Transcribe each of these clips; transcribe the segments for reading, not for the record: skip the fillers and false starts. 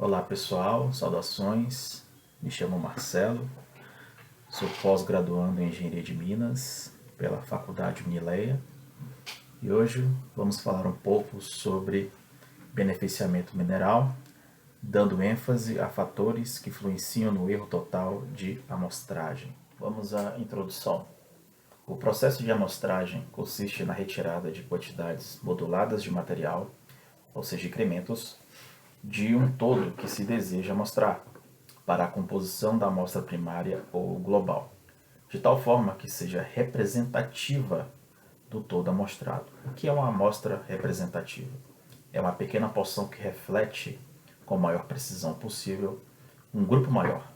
Olá pessoal, saudações, me chamo Marcelo, sou pós-graduando em Engenharia de Minas pela Faculdade Unileia e hoje vamos falar um pouco sobre beneficiamento mineral, dando ênfase a fatores que influenciam no erro total de amostragem. Vamos à introdução. O processo de amostragem consiste na retirada de quantidades moduladas de material, ou seja, incrementos, de um todo que se deseja mostrar, para a composição da amostra primária ou global, de tal forma que seja representativa do todo amostrado. O que é uma amostra representativa? É uma pequena porção que reflete, com a maior precisão possível, um grupo maior.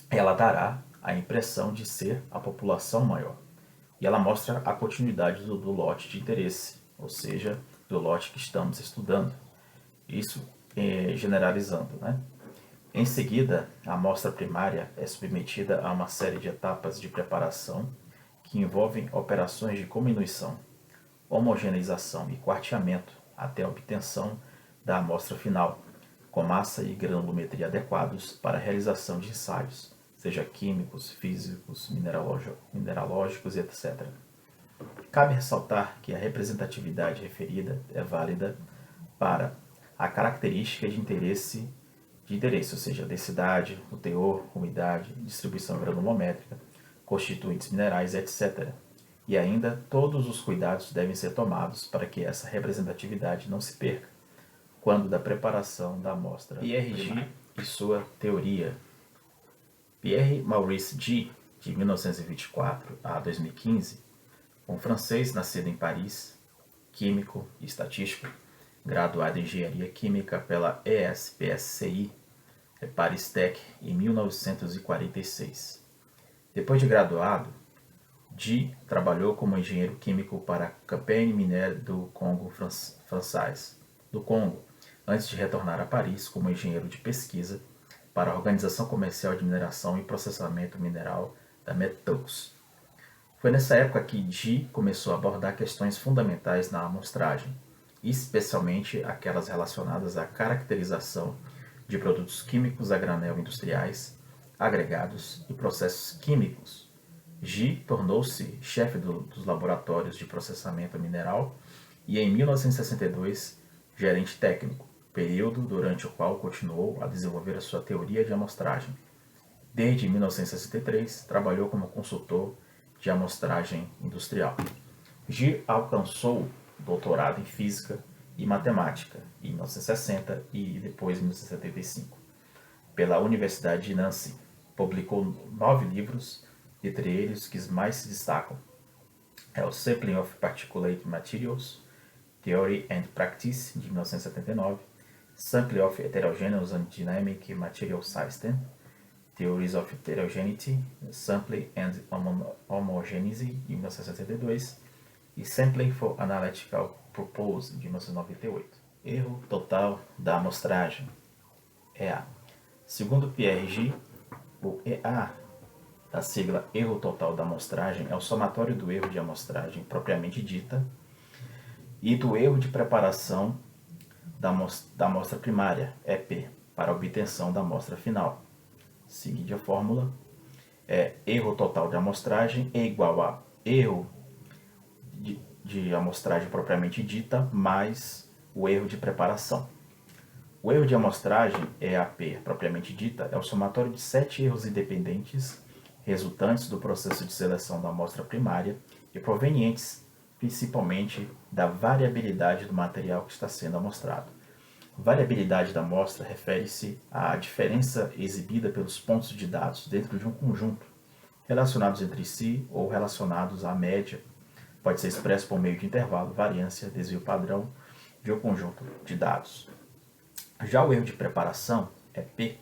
Ela dará a impressão de ser a população maior. E ela mostra a continuidade do lote de interesse, ou seja, do lote que estamos estudando. Isso generalizando, né? Em seguida, a amostra primária é submetida a uma série de etapas de preparação que envolvem operações de cominuição, homogeneização e quarteamento até a obtenção da amostra final, com massa e granulometria adequados para a realização de ensaios, seja químicos, físicos, mineralógicos, etc. Cabe ressaltar que a representatividade referida é válida para a característica de interesse, ou seja, densidade, o teor, umidade, distribuição granulométrica, constituintes minerais, etc. E ainda, todos os cuidados devem ser tomados para que essa representatividade não se perca quando da preparação da amostra. Pierre G. e sua teoria. Pierre Maurice G., de 1924 a 2015, um francês nascido em Paris, químico e estatístico, graduado em Engenharia Química pela ESPSCI, Paris Tech, em 1946. Depois de graduado, G trabalhou como engenheiro químico para a Compagnie Minière du Congo Française, do Congo, antes de retornar a Paris como engenheiro de pesquisa para a Organização Comercial de Mineração e Processamento Mineral da Metaux. Foi nessa época que G começou a abordar questões fundamentais na amostragem, especialmente aquelas relacionadas à caracterização de produtos químicos a granel industriais, agregados e processos químicos. G tornou-se chefe dos laboratórios de processamento mineral e, em 1962, gerente técnico, período durante o qual continuou a desenvolver a sua teoria de amostragem. Desde 1963, trabalhou como consultor de amostragem industrial. G alcançou doutorado em física e matemática em 1960 e depois em 1975 pela Universidade de Nancy. Publicou 9 livros, entre eles os que mais se destacam é o Sampling of Particulate Materials, Theory and Practice, de 1979, Sampling of Heterogeneous and Dynamic Material System, Theories of Heterogeneity, Sampling and Homogeneity, de 1962, e Sampling for Analytical Purpose, de 1998. Erro total da amostragem, EA. Segundo Pierre G., o EA, da sigla erro total da amostragem, é o somatório do erro de amostragem propriamente dita e do erro de preparação da amostra primária, EP, para a obtenção da amostra final. Seguinte a fórmula, erro total de amostragem é igual a erro de amostragem propriamente dita mais o erro de preparação. O erro de amostragem, EAP, propriamente dita, é o somatório de 7 erros independentes resultantes do processo de seleção da amostra primária e provenientes principalmente da variabilidade do material que está sendo amostrado. Variabilidade da amostra refere-se à diferença exibida pelos pontos de dados dentro de um conjunto, relacionados entre si ou relacionados à média. Pode ser expresso por meio de intervalo, variância, desvio padrão de um conjunto de dados. Já o erro de preparação, P,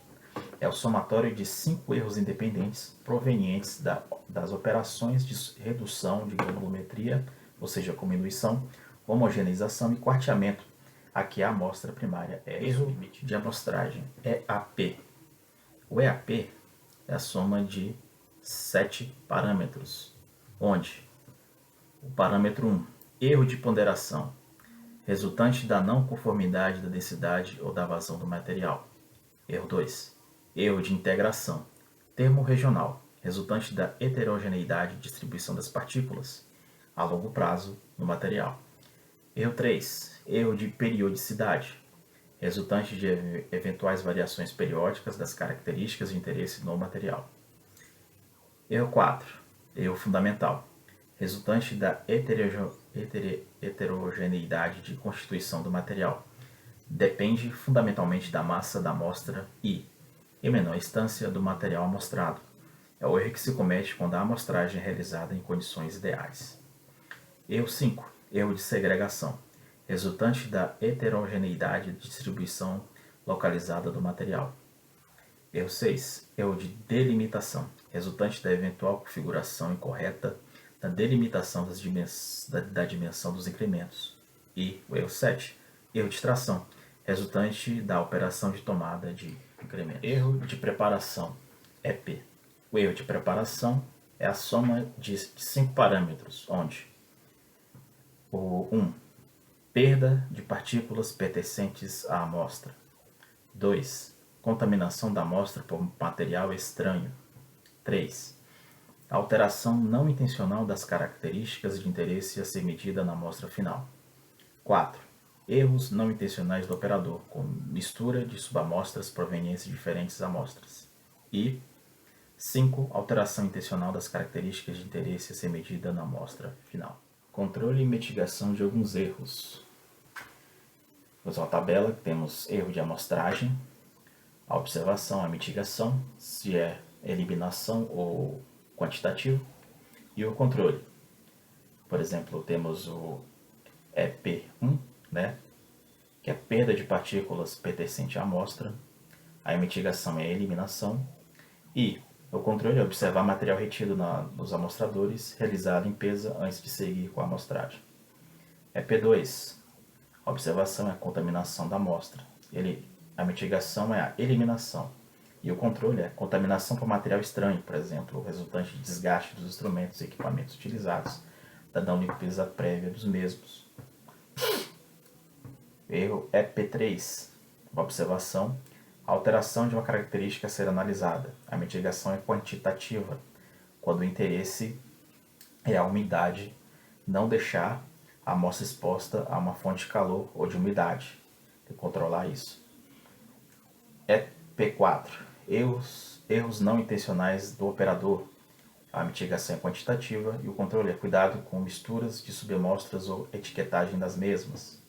é o somatório de 5 erros independentes provenientes das operações de redução de granulometria, ou seja, cominuição, homogeneização e quarteamento, a que a amostra primária é erro de amostragem, EAP. O EAP é a soma de 7 parâmetros, onde o parâmetro 1, erro de ponderação, resultante da não conformidade da densidade ou da vazão do material. Erro 2. Erro de integração. Termo regional, resultante da heterogeneidade de distribuição das partículas a longo prazo no material. Erro 3. Erro de periodicidade, resultante de eventuais variações periódicas das características de interesse no material. Erro 4. Erro fundamental, resultante da heterogeneidade de constituição do material. Depende fundamentalmente da massa da amostra e, em menor instância, do material amostrado. É o erro que se comete quando a amostragem é realizada em condições ideais. Erro 5. Erro de segregação, resultante da heterogeneidade de distribuição localizada do material. Erro 6. Erro de delimitação, resultante da eventual configuração incorreta da delimitação da dimensão dos incrementos. E o erro 7. Erro de tração, resultante da operação de tomada de incrementos. Erro de preparação, EP. O erro de preparação é a soma de 5 parâmetros, onde o 1. Perda de partículas pertencentes à amostra. 2. Contaminação da amostra por material estranho. 3. Alteração não intencional das características de interesse a ser medida na amostra final. 4. Erros não intencionais do operador, com mistura de subamostras provenientes de diferentes amostras. E 5. Alteração intencional das características de interesse a ser medida na amostra final. Controle e mitigação de alguns erros. Vamos uma tabela, temos erro de amostragem, a observação, a mitigação, se é eliminação ou quantitativo, e o controle. Por exemplo, temos o EP1, que é a perda de partículas pertencente à amostra, a mitigação é a eliminação, e o controle é observar material retido nos amostradores, realizar a limpeza antes de seguir com a amostragem. EP2, a observação é a contaminação da amostra, a mitigação é a eliminação, e o controle é a contaminação por material estranho, por exemplo, resultante de desgaste dos instrumentos e equipamentos utilizados, da não limpeza prévia dos mesmos. Erro EP3, a observação, a alteração de uma característica a ser analisada. A mitigação é quantitativa, quando o interesse é a umidade, não deixar a amostra exposta a uma fonte de calor ou de umidade, tem que controlar isso. EP4, erros não intencionais do operador. A mitigação é quantitativa e o controle é cuidado com misturas de subamostras ou etiquetagem das mesmas.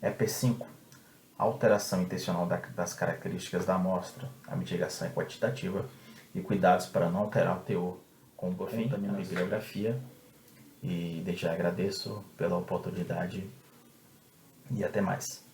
EP5, alteração intencional das características da amostra. A mitigação é quantitativa e cuidados para não alterar o teor. Por fim, a bibliografia. E desde já agradeço pela oportunidade e até mais.